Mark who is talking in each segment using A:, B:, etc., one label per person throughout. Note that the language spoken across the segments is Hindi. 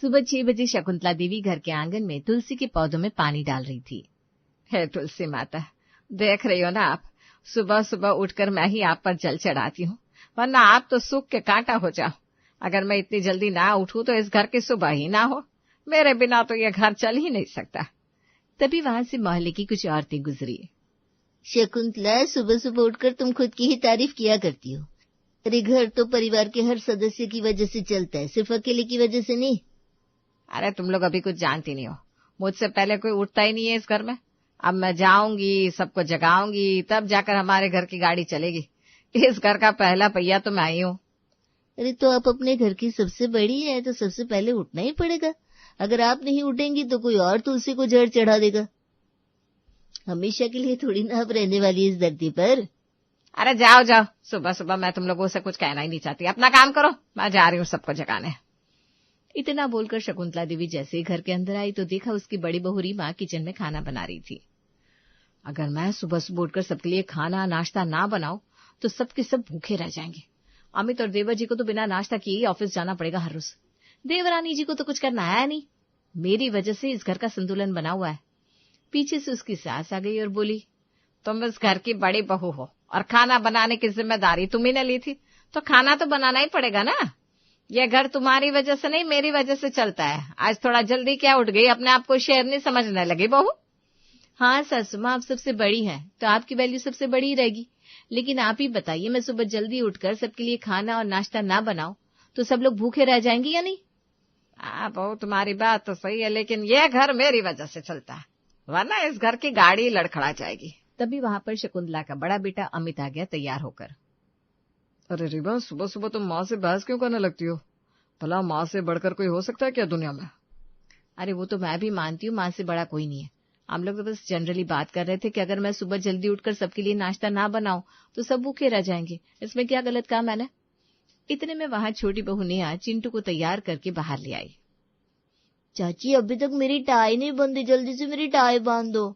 A: सुबह 6 बजे शकुंतला देवी घर के आंगन में तुलसी के पौधों में पानी डाल रही थी।
B: हे तुलसी माता, देख रही हो ना आप, सुबह सुबह उठकर मैं ही आप पर जल चढ़ाती हूँ, वरना आप तो सूख के कांटा हो जाओ। अगर मैं इतनी जल्दी ना उठूं तो इस घर की सुबह ही ना हो। मेरे बिना तो ये घर चल ही नहीं सकता।
A: तभी वहां से मोहल्ले की कुछ औरतें गुजरी।
C: शकुंतला, सुबह सुबह उठकर तुम खुद की ही तारीफ किया करती हो। अरे घर तो परिवार के हर सदस्य की वजह से चलता है, सिर्फ अकेले की वजह से नहीं।
B: अरे तुम लोग अभी कुछ जानती नहीं हो, मुझसे पहले कोई उठता ही नहीं है इस घर में। अब मैं जाऊंगी, सबको जगाऊंगी, तब जाकर हमारे घर की गाड़ी चलेगी। इस घर का पहला पहिया तो मैं ही हूँ।
C: अरे तो आप अपने घर की सबसे बड़ी है, तो सबसे पहले उठना ही पड़ेगा। अगर आप नहीं उठेंगी तो कोई और तुलसी को जड़ चढ़ा देगा। हमेशा के लिए थोड़ी ना आप रहने वाली इस धरती पर।
B: अरे जाओ जाओ, सुबह सुबह मैं तुम लोगों से कुछ कहना ही नहीं चाहती। अपना काम करो, मैं जा रही हूँ सबको जगाने।
A: इतना बोलकर शकुंतला देवी जैसे ही घर के अंदर आई तो देखा उसकी बड़ी बहू रीमा किचन में खाना बना रही थी। अगर मैं सुबह सुबह उठकर सबके लिए खाना नाश्ता ना बनाऊं तो सबके सब भूखे रह जाएंगे। अमित और देवर जी को तो बिना नाश्ता किए ही ऑफिस जाना पड़ेगा हर रोज। देवरानी जी को तो कुछ करना आया नहीं। मेरी वजह से इस घर का संतुलन बना हुआ है। पीछे से उसकी सास आ गई और बोली,
B: तुम इस घर की बड़ी बहू हो और खाना बनाने की जिम्मेदारी तुम्ही ने ली थी, तो खाना तो बनाना ही पड़ेगा ना। ये घर तुम्हारी वजह से नहीं, मेरी वजह से चलता है। आज थोड़ा जल्दी क्या उठ गई, अपने आप को शेरनी समझने लगी बहू।
A: हाँ सासू माँ, आप सबसे बड़ी हैं तो आपकी वैल्यू सबसे बड़ी ही रहेगी। लेकिन आप ही बताइए, मैं सुबह जल्दी उठकर सबके लिए खाना और नाश्ता ना बनाऊं तो सब लोग भूखे रह जाएंगे या नहीं?
B: हाँ बहू, तुम्हारी बात तो सही है, लेकिन ये घर मेरी वजह से चलता है, वरना इस घर की गाड़ी लड़खड़ा जाएगी।
A: तभी वहां पर शकुंतला का बड़ा बेटा अमित आ गया तैयार होकर।
D: अरे रीमा, सुबह सुबह तुम माँ से बहस क्यों करने लगती हो? भला माँ से बढ़कर कोई हो सकता है क्या दुनिया में?
A: अरे वो तो मैं भी मानती हूँ, माँ से बड़ा कोई नहीं है। हम लोग तो बस जनरली बात कर रहे थे कि अगर मैं सुबह जल्दी उठकर सबके लिए नाश्ता ना बनाऊं तो सब भूखे रह जाएंगे। इसमें क्या गलत काम है ना? इतने में वहां छोटी बहू नेहा चिंटू को तैयार करके बाहर ले आई।
C: चाची, अभी तक मेरी टाई नहीं बंधी, जल्दी से मेरी टाई बांध दो।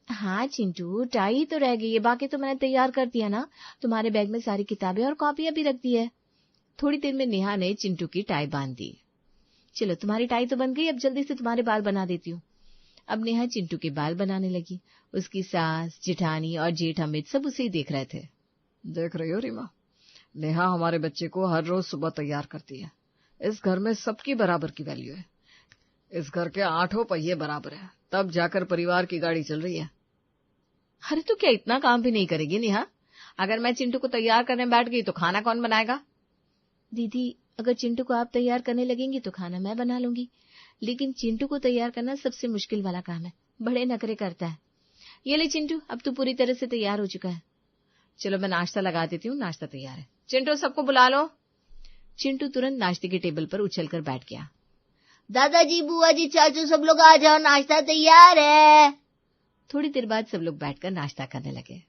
A: हाँ चिंटू, टाई ही तो रह गई है, बाकी तो मैंने तैयार कर दिया ना। तुम्हारे बैग में सारी किताबें और कॉपियां भी रख दी है। थोड़ी देर में नेहा ने चिंटू की टाई बांध दी। चलो, तुम्हारी टाई तो बन गई, अब जल्दी से तुम्हारे बाल बना देती हूँ। अब नेहा चिंटू के बाल बनाने लगी। उसकी सास, जेठानी और जेठ अमित सब उसे ही देख रहे थे।
D: देख रही हो रीमा, नेहा हमारे बच्चे को हर रोज सुबह तैयार करती है। इस घर में सबकी बराबर की वैल्यू है। इस घर के 8 पहिए बराबर है, तब जाकर परिवार की गाड़ी चल रही है।
A: अरे तो क्या इतना काम भी नहीं करेगी नेहा? अगर मैं चिंटू को तैयार करने बैठ गई तो खाना कौन बनाएगा? दीदी, अगर चिंटू को आप तैयार करने लगेंगी तो खाना मैं बना लूंगी, लेकिन चिंटू को तैयार करना सबसे मुश्किल वाला काम है। बड़े नखरे करता है। ये ले चिंटू, अब तू पूरी तरह से तैयार हो चुका है। चलो मैं नाश्ता लगा देती हूँ, नाश्ता तैयार है।
B: चिंटू, सबको बुला लो।
A: चिंटू तुरंत नाश्ते के टेबल पर उछलकर बैठ गया।
C: दादाजी, बुआ जी, चाचू, सब लोग आ जाओ, नाश्ता तैयार है।
A: थोड़ी देर बाद सब लोग बैठकर नाश्ता करने लगे।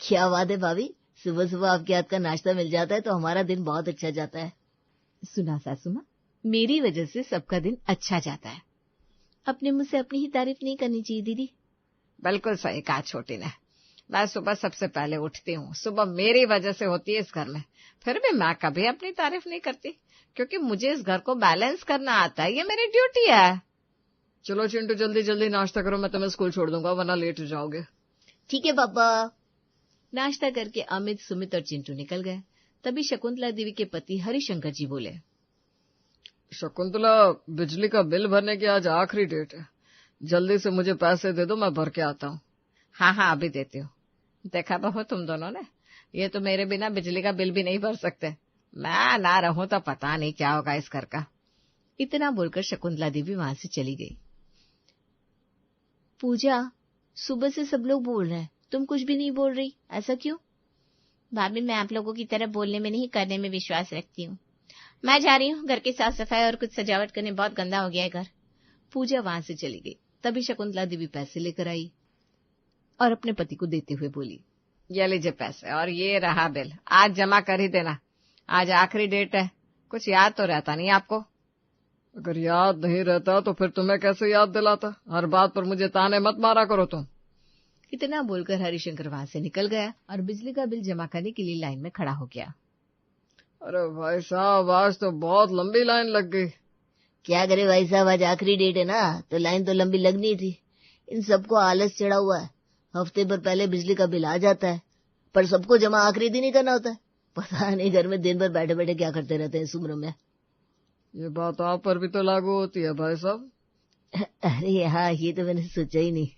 C: क्या बात है भाभी, सुबह सुबह आपके हाथ का नाश्ता मिल जाता है तो हमारा दिन बहुत अच्छा जाता है।
A: सुना सासू माँ, मेरी वजह से सबका दिन अच्छा जाता है। अपने मुंह से अपनी ही तारीफ नहीं करनी चाहिए दीदी।
B: बिल्कुल सही कहा छोटी ने। मैं सुबह सबसे पहले उठती हूँ, सुबह मेरी वजह से होती है इस घर में। फिर भी मैं कभी अपनी तारीफ नहीं करती, क्योंकि मुझे इस घर को बैलेंस करना आता है, ये मेरी ड्यूटी है।
D: चलो चिंटू, जल्दी जल्दी नाश्ता करो, मैं तुम्हें स्कूल छोड़ दूंगा, वरना लेट हो जाओगे।
C: ठीक है पापा।
A: नाश्ता करके अमित, सुमित और चिंटू निकल गए। तभी शकुंतला देवी के पति हरिशंकर जी बोले,
D: शकुंतला, बिजली का बिल भरने की आज आखिरी डेट है। जल्दी से मुझे पैसे दे दो, मैं भर के आता हूँ।
B: हाँ, अभी देती हूँ। देखा बहू तुम दोनों ने, ये तो मेरे बिना बिजली का बिल भी नहीं भर सकते। मैं ना रहूं तो पता नहीं क्या होगा इस घर का।
A: इतना बोलकर शकुंतला देवी वहां से चली गई। पूजा, सुबह से सब लोग बोल रहे हैं, तुम कुछ भी नहीं बोल रही, ऐसा क्यों?
E: भाभी, मैं आप लोगों की तरह बोलने में नहीं, करने में विश्वास रखती हूँ। मैं जा रही हूँ, घर की साफ सफाई और कुछ सजावट करने, बहुत गंदा हो गया है घर।
A: पूजा वहां से चली गई। तभी शकुंतला देवी पैसे लेकर आई और अपने पति को देते हुए बोली,
B: ये लीजिए पैसे और ये रहा बिल, आज जमा कर ही देना। आज आखिरी डेट है। कुछ याद तो रहता नहीं आपको?
D: अगर याद नहीं रहता तो फिर तुम्हें कैसे याद दिलाता? हर बात पर मुझे ताने मत मारा करो तुम।
A: इतना बोलकर हरिशंकर वहां से निकल गया और बिजली का बिल जमा करने के लिए लाइन में खड़ा हो गया।
D: अरे भाई साहब, आज तो बहुत लंबी लाइन लग गई।
C: क्या करे भाई साहब, आज आखिरी डेट है ना, तो लाइन तो लंबी लगनी थी। इन सबको आलस चढ़ा हुआ है। हफ्ते भर पहले बिजली का बिल आ जाता है, पर सबको जमा आखिरी दिन ही करना होता है। पता नहीं घर में दिन भर बैठे बैठे क्या करते रहते हैं इस उम्र में।
D: ये बात आप पर भी तो लागू होती है भाई साहब।
C: अरे हाँ, ये तो मैंने सोचा ही नहीं।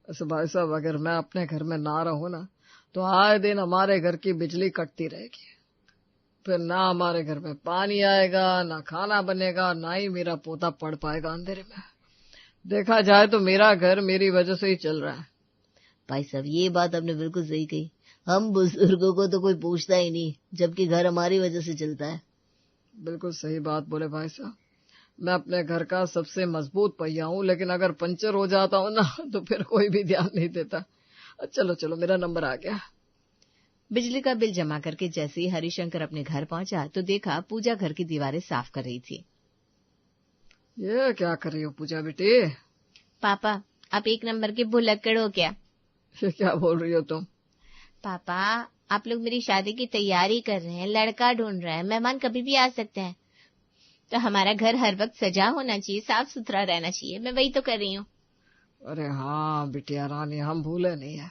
D: ऐसे भाई साहब, अगर मैं अपने घर में ना रहूं ना, तो आए दिन हमारे घर की बिजली कटती रहेगी। फिर ना हमारे घर में पानी आएगा, ना खाना बनेगा, ना ही मेरा पोता पढ़ पाएगा अंधेरे में। देखा जाए तो मेरा घर मेरी वजह से ही चल रहा है।
C: भाई साहब, ये बात आपने बिल्कुल सही कही। हम बुजुर्गों को तो कोई पूछता ही नहीं, जबकि घर हमारी वजह से चलता है।
D: बिल्कुल सही बात बोले भाई साहब। मैं अपने घर का सबसे मजबूत पहिया हूँ, लेकिन अगर पंचर हो जाता हूँ ना, तो फिर कोई भी ध्यान नहीं देता। चलो चलो, मेरा नंबर आ गया।
A: बिजली का बिल जमा करके जैसे ही हरिशंकर अपने घर पहुंचा तो देखा पूजा घर की दीवारें साफ कर रही थी।
D: ये क्या कर रही हो पूजा बेटी?
E: पापा, आप 1 नंबर के भुलक्कड़ हो क्या?
D: ये क्या बोल रही हो तुम?
E: पापा, आप लोग मेरी शादी की तैयारी कर रहे हैं, लड़का ढूंढ रहे हैं, मेहमान कभी भी आ सकते हैं, तो हमारा घर हर वक्त सजा होना चाहिए, साफ सुथरा रहना चाहिए। मैं वही तो कर रही हूँ।
D: अरे हाँ बिटिया रानी, हम भूले नहीं है,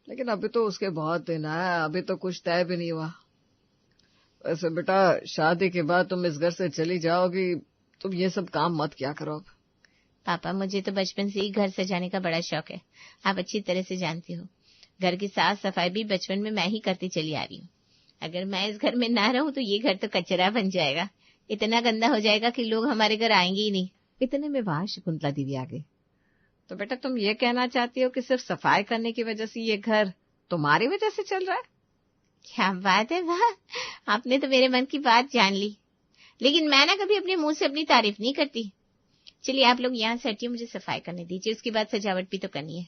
D: लेकिन अभी तो उसके बहुत दिन है, अभी तो कुछ तय भी नहीं हुआ। वैसे बेटा, शादी के बाद तुम इस घर से चली जाओगी, तुम ये सब काम मत क्या करो अब।
E: पापा, मुझे तो बचपन से ही घर सजाने का बड़ा शौक है, आप अच्छी तरह से जानती हो। घर की साफ सफाई भी बचपन में मैं ही करती चली आ रही हूँ। अगर मैं इस घर में ना रहूं तो ये घर तो कचरा बन जाएगा, इतना गंदा हो जाएगा कि लोग हमारे घर आएंगे ही नहीं।
A: इतने में वहां शकुंतला देवी आ गई।
B: तो बेटा, तुम ये कहना चाहती हो कि सिर्फ सफाई करने की वजह से ये घर तुम्हारी वजह से चल रहा है?
E: क्या बात है, वाह, आपने तो मेरे मन की बात जान ली। लेकिन मैं ना कभी अपने मुंह से अपनी तारीफ नहीं करती। चलिए आप लोग यहाँ से हटिए, मुझे सफाई करने दीजिए, उसके बाद सजावट भी तो करनी है।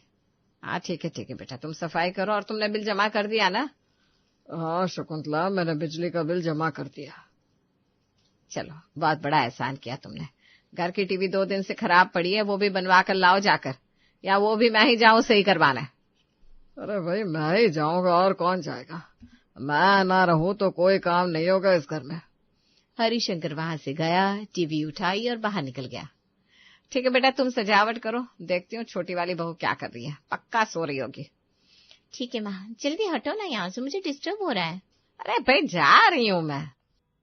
B: हाँ ठीक है बेटा, तुम सफाई करो। और तुमने बिल जमा कर दिया ना?
D: हाँ शकुंतला, मैंने बिजली का बिल जमा कर दिया।
B: चलो, बहुत बड़ा एहसान किया तुमने। घर की टीवी 2 दिन से खराब पड़ी है, वो भी बनवा कर लाओ जाकर, या वो भी मैं ही जाऊं सही करवाना।
D: अरे भाई, मैं ही जाऊंगा और कौन जाएगा? मैं ना रहूं तो कोई काम नहीं होगा इस घर में।
A: हरिशंकर वहां से गया, टीवी उठाई और बाहर निकल गया।
B: ठीक है बेटा, तुम सजावट करो, देखती हूँ छोटी वाली बहू क्या कर रही है, पक्का सो रही होगी।
E: ठीक है माँ, जल्दी हटो ना यहाँ से, मुझे डिस्टर्ब हो रहा है।
B: अरे भाई, जा रही हूँ मैं।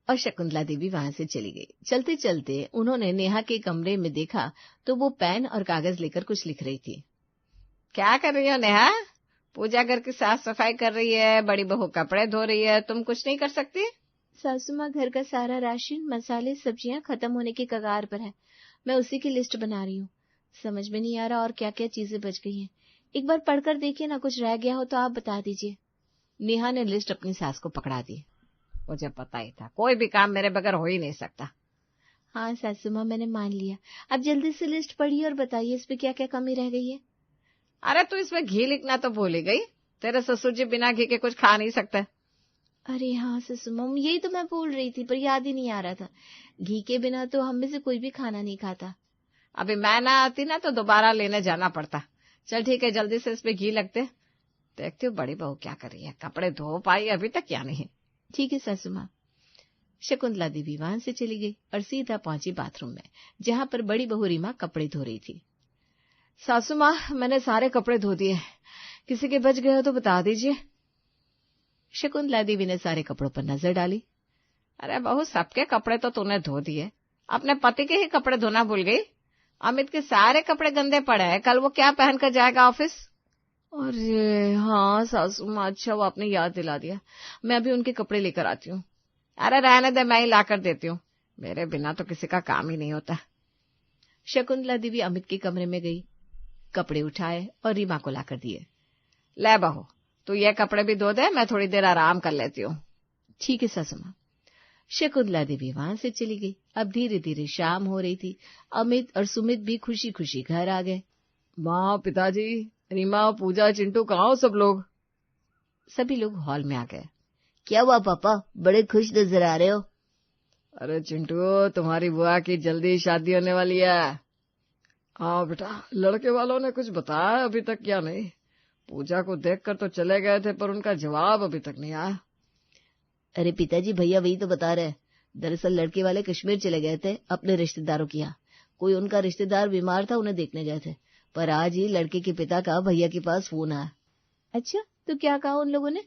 A: और शकुंतला देवी वहां से चली गई। चलते चलते उन्होंने नेहा के कमरे में देखा तो वो पेन और कागज लेकर कुछ लिख रही थी।
B: क्या कर रही हो नेहा? पूजा घर की साफ सफाई कर रही है, बड़ी बहू कपड़े धो रही है, तुम कुछ नहीं कर सकती?
E: सासू माँ, घर का सारा राशन, मसाले, सब्जियां खत्म होने की कगार पर है, मैं उसी की लिस्ट बना रही हूँ। समझ में नहीं आ रहा और क्या क्या चीजें बच गई हैं। एक बार पढ़कर देखिए ना, कुछ रह गया हो तो आप बता दीजिए।
A: नेहा ने लिस्ट अपनी सास को पकड़ा दी।
B: मुझे पता ही था, कोई भी काम मेरे बगैर हो ही नहीं सकता।
E: हाँ सासू माँ, मैंने मान लिया। अब जल्दी से लिस्ट पढ़िए और बताइए इस पे क्या क्या कमी रह गई है।
B: अरे तू इसमें घी लिखना तो भूल ही गई, तेरे ससुर जी बिना घी के कुछ खा नहीं सकते।
E: अरे हाँ सासू माँ, यही तो मैं भूल रही थी, पर याद ही नहीं आ रहा था। घी के बिना तो हम में से कोई भी खाना नहीं खाता।
B: अभी मैं ना आती ना तो दोबारा लेने जाना पड़ता। चल ठीक है, जल्दी से इसमें घी लगते। देखती हूँ बड़ी बहू क्या कर रही है, कपड़े धो पाई अभी तक या नहीं।
A: ठीक है सासू माँ। शकुंतला देवी वहां से चली गई और सीधा पहुंची बाथरूम में, जहां पर बड़ी बहू रीमा कपड़े धो रही थी।
B: सासू माँ, मैंने सारे कपड़े धो दिए, किसी के बच गए हो तो बता दीजिए।
A: शकुंतला देवी ने सारे कपड़ों पर नजर डाली।
B: अरे बहू, सबके कपड़े तो तूने धो दिए, अपने पति के ही कपड़े धोना भूल गई। अमित के सारे कपड़े गंदे पड़े हैं, कल वो क्या पहन कर जाएगा ऑफिस?
A: अरे हाँ सासू माँ, अच्छा वो आपने याद दिला दिया, मैं अभी उनके कपड़े लेकर आती हूँ।
B: अरे रहने दे, मैं ही लाकर देती हूँ, मेरे बिना तो किसी का काम ही नहीं होता।
A: शकुंतला देवी अमित के कमरे में गई, कपड़े उठाए और रीमा को लाकर दिए।
B: ले बहू, तू ये कपड़े भी धो दे, मैं थोड़ी देर आराम कर लेती हूँ।
A: ठीक है सासू माँ। शकुंतला देवी वहां से चली गई। अब धीरे धीरे शाम हो रही थी। अमित और सुमित भी खुशी खुशी घर आ गए।
D: माँ, पिताजी, रीमा, पूजा, चिंटू, कहाँ हो सब लोग?
A: सभी लोग हॉल में आ गए।
C: क्या हुआ पापा, बड़े खुश नजर आ रहे हो?
D: अरे चिंटू, तुम्हारी बुआ की जल्दी शादी होने वाली है। हाँ बेटा, लड़के वालों ने कुछ बताया अभी तक क्या नहीं? पूजा को देखकर तो चले गए थे, पर उनका जवाब अभी तक नहीं आया।
C: अरे पिताजी, भैया वही तो बता रहे हैं, दरअसल लड़के वाले कश्मीर चले गए थे अपने रिश्तेदारों के यहाँ। कोई उनका रिश्तेदार बीमार था, उन्हें देखने गए थे। पर आज ही लड़के के पिता का भैया के पास फोन आया।
A: अच्छा, तो क्या कहा उन लोगों ने?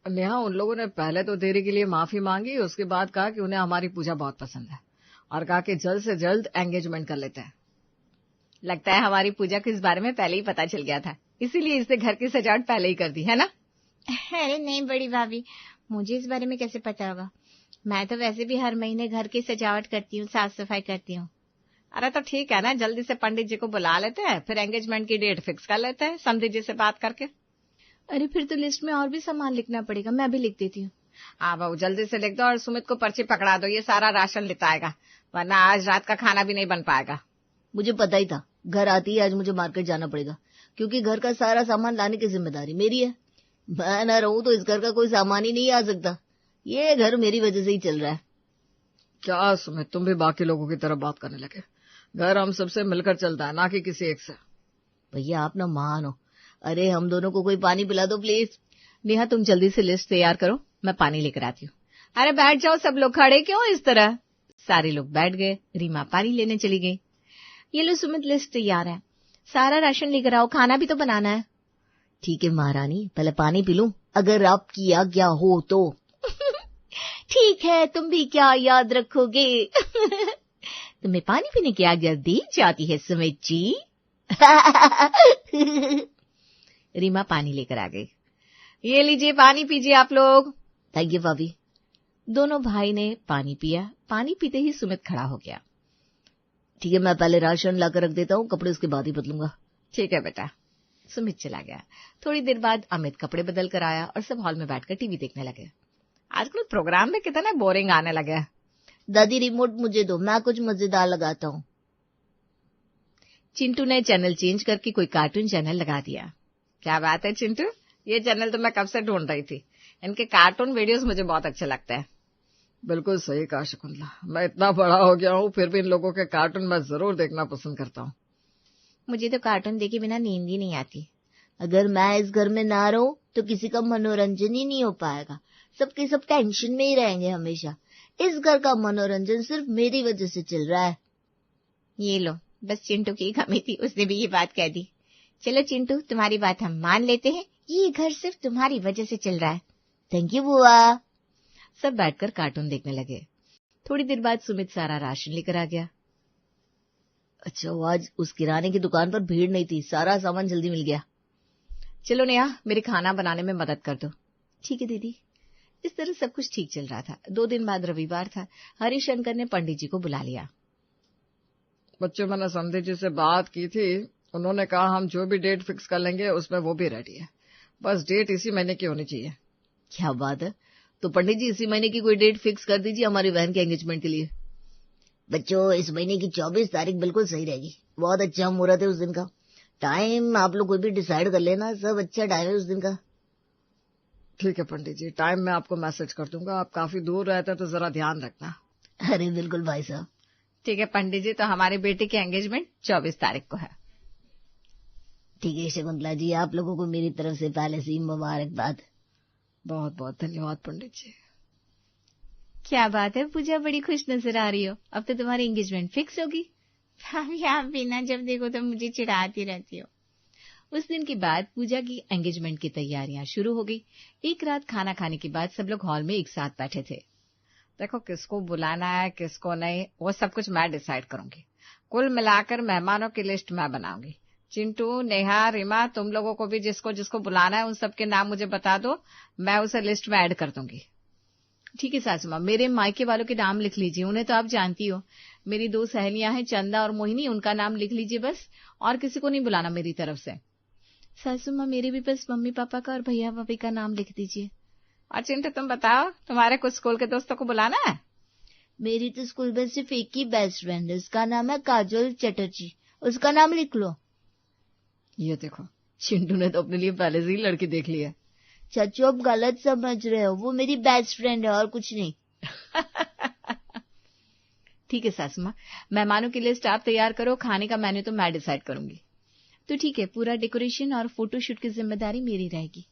D: नेहा, उन लोगों ने पहले तो देरी के लिए माफी मांगी, उसके बाद कहा कि उन्हें हमारी पूजा बहुत पसंद है और कहा कि जल्द से जल्द एंगेजमेंट कर लेते हैं।
A: लगता है हमारी पूजा को इस बारे में पहले ही पता चल गया था, इसीलिए इसने घर की सजावट पहले ही कर दी है ना?
E: अरे नहीं बड़ी भाभी, मुझे इस बारे में कैसे पता होगा? मैं तो वैसे भी हर महीने घर की सजावट करती हूँ, साफ सफाई करती हूँ।
A: अरे तो ठीक है ना, जल्दी से पंडित जी को बुला लेते हैं, फिर एंगेजमेंट की डेट फिक्स कर लेते हैं समधी जी से बात करके।
E: अरे फिर तो लिस्ट में और भी सामान लिखना पड़ेगा, मैं भी लिख देती हूँ।
A: हाँ बहू, जल्दी से लिख दो और सुमित को पर्ची पकड़ा दो, ये सारा राशन लेता आएगा, वरना आज रात का खाना भी नहीं बन पाएगा।
C: मुझे पता ही था घर आती ही आज मुझे मार्केट जाना पड़ेगा, क्योंकि घर का सारा सामान लाने की जिम्मेदारी मेरी है। मैं ना रहूं तो इस घर का कोई सामान ही नहीं आ सकता। ये घर मेरी वजह से ही चल रहा है।
D: क्या सुमित, तुम भी बाकी लोगों की तरफ बात करने लगे? घर हम सबसे मिलकर चलता है, ना कि किसी एक से।
C: भैया आप ना महान हो। अरे हम दोनों को कोई पानी पिला दो प्लीज।
A: नेहा, तुम जल्दी से लिस्ट तैयार करो, मैं पानी लेकर आती हूँ। अरे बैठ जाओ, सब लोग खड़े क्यों इस तरह? सारे लोग बैठ गए, रीमा पानी लेने चली गई।
E: ये लो सुमित, लिस्ट तैयार है, सारा राशन लेकर आओ, खाना भी तो बनाना है।
C: ठीक है महारानी, पहले पानी पी लूं, अगर आपकी आज्ञा हो तो।
E: ठीक है, तुम भी क्या याद रखोगे?
A: तुम्हें पानी पीने की आज्ञा दी जाती है सुमित जी। रीमा पानी लेकर आ गई। ये लीजिए पानी पीजिए आप लोग।
C: थैंक यू भाभी।
A: दोनों भाई ने पानी पिया। पानी पीते ही सुमित खड़ा हो गया।
C: ठीक है, मैं पहले राशन लाकर रख देता हूँ, कपड़े उसके बाद ही बदलूंगा।
A: ठीक है बेटा। सुमित चला गया। थोड़ी देर बाद अमित कपड़े बदल कर आया और सब हॉल में बैठकर टीवी देखने लगे। आजकल प्रोग्राम में कितना बोरिंग आने लगा है।
C: दादी रिमोट मुझे दो, मैं कुछ मजेदार लगाता हूँ।
A: चिंटू ने चैनल चेंज करके कोई कार्टून चैनल लगा दिया। क्या बात है चिंटू, ये चैनल तो मैं कब से ढूंढ रही थी। इनके कार्टून वीडियोस मुझे बहुत अच्छे लगते हैं।
D: बिल्कुल सही कहा शकुंतला, मैं इतना बड़ा हो गया हूँ फिर भी इन लोगों के कार्टून मैं जरूर देखना पसंद करता हूँ।
E: मुझे तो कार्टून देखे बिना नींद ही नहीं आती।
C: अगर मैं इस घर में ना रहूं तो किसी का मनोरंजन ही नहीं हो पाएगा। सबके सब टेंशन में ही रहेंगे हमेशा। इस घर का मनोरंजन सिर्फ मेरी वजह से चल रहा है।
E: ये लो, बस चिंटू की कमी थी, उसने भी ये बात कह दी। चलो चिंटू, तुम्हारी बात हम मान लेते हैं, ये घर सिर्फ तुम्हारी वजह से चल रहा है।
C: थैंक यू बुआ।
A: सब बैठकर कार्टून देखने लगे। थोड़ी देर बाद सुमित सारा राशन लेकर आ गया।
C: अच्छा, वो आज उस किराने की दुकान पर भीड़ नहीं थी, सारा सामान जल्दी मिल गया।
A: चलो नेहा, मेरे खाना बनाने में मदद कर दो।
E: ठीक है दीदी।
A: इस तरह सब कुछ ठीक चल रहा था। 2 दिन बाद रविवार था। हरिशंकर ने पंडित जी को बुला लिया।
D: बच्चों, मैंने समधी जी से बात की थी, उन्होंने कहा हम जो भी डेट फिक्स कर लेंगे उसमें वो भी रेडी है, बस डेट इसी महीने की होनी चाहिए।
C: क्या बात है, तो पंडित जी इसी महीने की कोई डेट फिक्स कर दीजिए हमारी बहन के एंगेजमेंट के लिए। बच्चों, इस महीने की 24 तारीख बिल्कुल सही रहेगी। बहुत अच्छा मुहूर्त है उस दिन का। टाइम आप लोग कोई भी डिसाइड कर लेना, सब अच्छा टाइम है उस दिन का।
D: ठीक है पंडित जी, टाइम मैं आपको मैसेज कर दूंगा। आप काफी दूर रहते हैं तो जरा ध्यान रखना।
C: अरे बिल्कुल भाई साहब।
A: ठीक है पंडित जी, तो हमारी बेटी की एंगेजमेंट 24 तारीख को है।
C: ठीक है शकुंतला जी, आप लोगों को मेरी तरफ से पहले से ही मुबारकबाद।
D: बहुत बहुत धन्यवाद पंडित जी।
E: क्या बात है पूजा, बड़ी खुश नजर आ रही हो। अब तो तुम्हारी एंगेजमेंट फिक्स होगी। भाभी आप बिना जब देखो तो मुझे चिढ़ाती रहती हो।
A: उस दिन के बाद पूजा की एंगेजमेंट की तैयारियां शुरू हो गई। एक रात खाना खाने के बाद सब लोग हॉल में एक साथ बैठे थे। देखो, किसको बुलाना है किसको नहीं, वो सब कुछ मैं डिसाइड करूंगी। कुल मिलाकर मेहमानों की लिस्ट मैं बनाऊंगी। चिंटू, नेहा, रीमा, तुम लोगों को भी जिसको जिसको बुलाना है उन सबके नाम मुझे बता दो, मैं उसे लिस्ट में ऐड कर दूंगी। ठीक है सासू माँ, मेरे मायके वालों के नाम लिख लीजिए, उन्हें तो आप जानती हो। मेरी 2 सहेलियां हैं, चंदा और मोहिनी, उनका नाम लिख लीजिए बस, और किसी को नहीं बुलाना मेरी तरफ से।
E: सासू माँ, मेरे भी बस मम्मी पापा का और भैया भाभी का नाम लिख दीजिए।
A: और चिंटू तुम बताओ, तुम्हारे कुछ स्कूल के दोस्तों को बुलाना है?
C: मेरी तो स्कूल में सिर्फ एक ही बेस्ट फ्रेंड है, उसका नाम है काजल चटर्जी, उसका नाम लिख लो।
D: ये देखो, चिंटू ने तो अपने लिए पहले से ही लड़की देख ली है।
C: चाचू आप गलत समझ रहे हो, वो मेरी बेस्ट फ्रेंड है और कुछ नहीं।
A: ठीक है सासू माँ, मेहमानों की लिस्ट आप तैयार करो, खाने का मेन्यू तो मैं डिसाइड करूंगी।
E: तो ठीक है, पूरा डेकोरेशन और फोटोशूट की जिम्मेदारी मेरी रहेगी।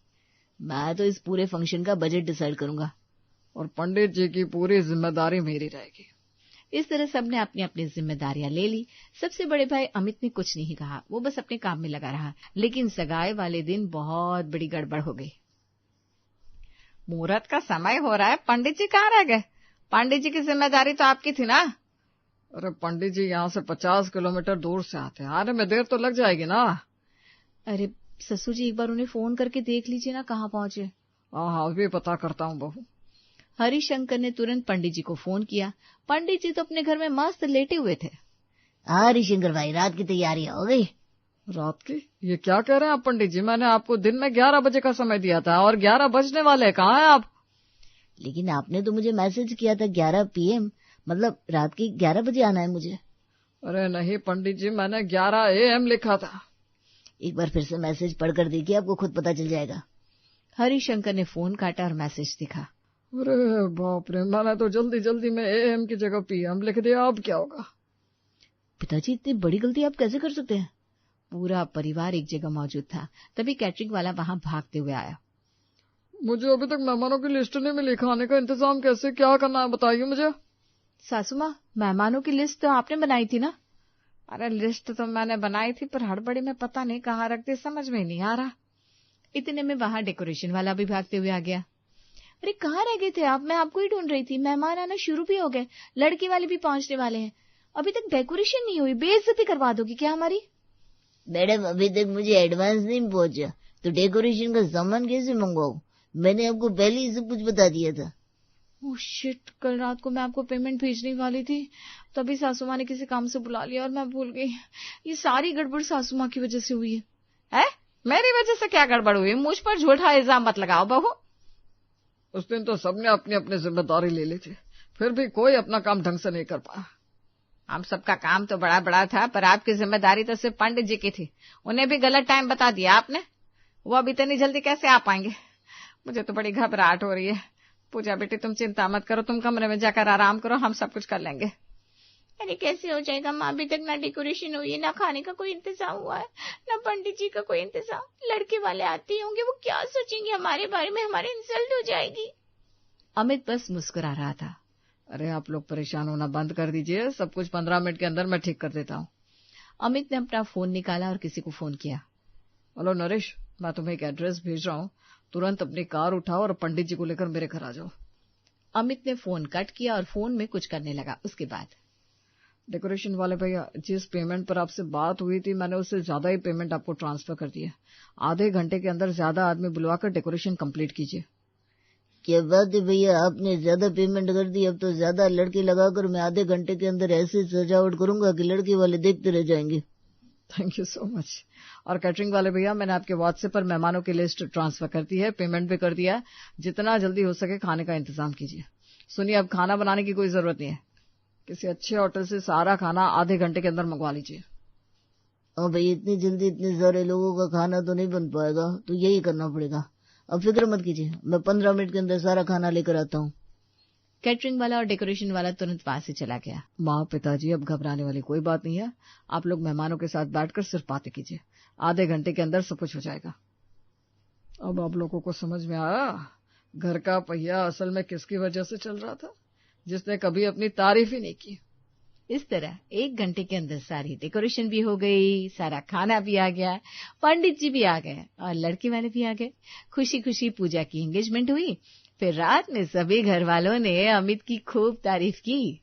C: मैं तो इस पूरे फंक्शन का बजट डिसाइड करूंगा।
D: और पंडित जी की पूरी जिम्मेदारी मेरी रहेगी।
A: इस तरह सबने अपनी अपनी जिम्मेदारियां ले ली। सबसे बड़े भाई अमित ने कुछ नहीं कहा, वो बस अपने काम में लगा रहा। लेकिन सगाई वाले दिन बहुत बड़ी गड़बड़ हो गई।
B: मुहूर्त का समय हो रहा है, पंडित जी कहाँ रह गए? पंडित जी की जिम्मेदारी तो आपकी थी ना।
D: अरे पंडित जी यहाँ से 50 किलोमीटर दूर से आते हैं, आने में देर तो लग जाएगी ना।
A: अरे ससुर जी, एक बार उन्हें फोन करके देख लीजिए ना कहाँ पहुंचे।
D: हाँ, अभी पता करता हूँ बहू।
A: हरिशंकर ने तुरंत पंडित जी को फोन किया। पंडित जी तो अपने घर में मस्त लेटे हुए थे।
C: हाँ हरिशंकर भाई, रात की तैयारी हो गई?
D: रात की? ये क्या कह रहे हैं आप पंडित जी? मैंने आपको दिन में 11 बजे का समय दिया था और 11 बजने वाले हैं। कहाँ हैं आप?
C: लेकिन आपने तो मुझे मैसेज किया था 11 PM, मतलब रात की 11 बजे आना है मुझे।
D: अरे नहीं पंडित जी, मैंने 11 AM लिखा था।
C: एक बार फिर से मैसेज पढ़कर देखिए, आपको खुद पता चल जाएगा।
A: हरिशंकर ने फोन काटा और मैसेज दिखा।
D: अरे बाप रे, मैंने तो जल्दी जल्दी में AM की जगह PM लिख दिया। अब क्या होगा?
C: पिताजी, इतनी बड़ी गलती आप कैसे कर सकते हैं?
A: पूरा परिवार एक जगह मौजूद था। तभी कैटरिंग वाला वहां भागते हुए आया।
D: मुझे अभी तक मेहमानों की लिस्ट नहीं मिली, खाने का इंतजाम कैसे क्या करना है बताइए मुझे।
A: सासू माँ, मेहमानों की लिस्ट तो आपने बनाई थी ना?
B: अरे लिस्ट तो मैंने बनाई थी, पर हड़बड़ी में पता नहीं कहाँ रख दी, समझ में नहीं आ रहा।
A: इतने में वहां डेकोरेशन वाला भी भागते हुए आ गया। अरे कहाँ रह गए थे आप? मैं आपको ही ढूंढ रही थी। मेहमान आना शुरू भी हो गए, लड़के वाले भी पहुंचने वाले हैं। अभी तक डेकोरेशन नहीं हुई, बेइज्जती करवा दोगी क्या हमारी?
C: मैडम, अभी तक मुझे एडवांस नहीं पहुंचा, तो डेकोरेशन का सामान कैसे मंगवाऊं? मैंने आपको पहले ही सब कुछ बता दिया था।
A: ओह शिट, कल रात को मैं आपको पेमेंट भेजने वाली थी, तभी सासू माँ ने किसी काम से बुला लिया और मैं भूल गई। ये सारी गड़बड़ सासू माँ की वजह से हुई है।
B: मेरी वजह से क्या गड़बड़ हुई? मुझ पर झूठा इल्जाम मत लगाओ बहू।
D: उस दिन तो सबने अपनी अपनी जिम्मेदारी ले ली थी, फिर भी कोई अपना काम ढंग से नहीं कर पाया।
B: हम सबका काम तो बड़ा बड़ा था, पर आपकी जिम्मेदारी तो सिर्फ पंडित जी की थी। उन्हें भी गलत टाइम बता दिया आपने। वो अब इतनी जल्दी कैसे आ पाएंगे? मुझे तो बड़ी घबराहट हो रही है। पूजा बेटी, तुम चिंता मत करो, तुम कमरे में जाकर आराम करो, हम सब कुछ कर लेंगे।
E: अरे कैसे हो जाएगा माँ? अभी तक ना डेकोरेशन हुई है, ना खाने का कोई इंतजाम हुआ है, ना पंडित जी का कोई इंतजाम। लड़के वाले आते होंगे, वो क्या सोचेंगे हमारे बारे में? हमारी इंसल्ट हो जाएगी।
A: अमित बस मुस्कुरा रहा था।
D: अरे आप लोग परेशान होना बंद कर दीजिए, सब कुछ 15 मिनट के अंदर मैं ठीक कर देता हूँ।
A: अमित ने अपना फोन निकाला और किसी को फोन किया।
D: हेलो नरेश, मैं तुम्हें एक एड्रेस भेज रहा हूँ, तुरंत अपनी कार उठाओ और पंडित जी को लेकर मेरे घर आ जाओ।
A: अमित ने फोन कट किया और फोन में कुछ करने लगा। उसके बाद,
D: डेकोरेशन वाले भैया, जिस पेमेंट पर आपसे बात हुई थी, मैंने उससे ज्यादा ही पेमेंट आपको ट्रांसफर कर दिया। आधे घंटे के अंदर ज्यादा आदमी बुलवाकर डेकोरेशन कंप्लीट कीजिए।
C: क्या बात है भैया, आपने ज्यादा पेमेंट कर दी। अब तो ज्यादा लड़के लगाकर मैं आधे घंटे के अंदर ऐसे सजावट करूंगा कि लड़के वाले देखते रह जाएंगे।
D: Thank you so much. और कैटरिंग वाले भैया, मैंने आपके व्हाट्सएप पर मेहमानों की लिस्ट ट्रांसफर कर दी है, पेमेंट भी कर दिया। जितना जल्दी हो सके खाने का इंतजाम कीजिए। सुनिए, अब खाना बनाने की कोई जरूरत नहीं है, किसी अच्छे होटल से सारा खाना आधे घंटे के अंदर मंगवा लीजिए।
C: हाँ भाई, इतनी जल्दी इतने सारे लोगों का खाना तो नहीं बन पाएगा, तो यही करना पड़ेगा। अब फिक्र मत कीजिए, मैं 15 मिनट के अंदर सारा खाना लेकर आता हूँ।
A: कैटरिंग वाला और डेकोरेशन वाला तुरंत वहां से चला गया।
D: माँ, पिताजी, अब घबराने वाली कोई बात नहीं है। आप लोग मेहमानों के साथ बैठकर सिर्फ बातें कीजिए, आधे घंटे के अंदर सब कुछ हो जाएगा। अब आप लोगों को समझ में आया घर का पहिया असल में किसकी वजह से चल रहा था? जिसने कभी अपनी तारीफ ही नहीं की।
A: इस तरह 1 घंटे के अंदर सारी डेकोरेशन भी हो गई, सारा खाना भी आ गया, पंडित जी भी आ गए और लड़के वाले भी आ गए। खुशी खुशी पूजा की एंगेजमेंट हुई। फिर रात में सभी घर वालों ने अमित की खूब तारीफ की।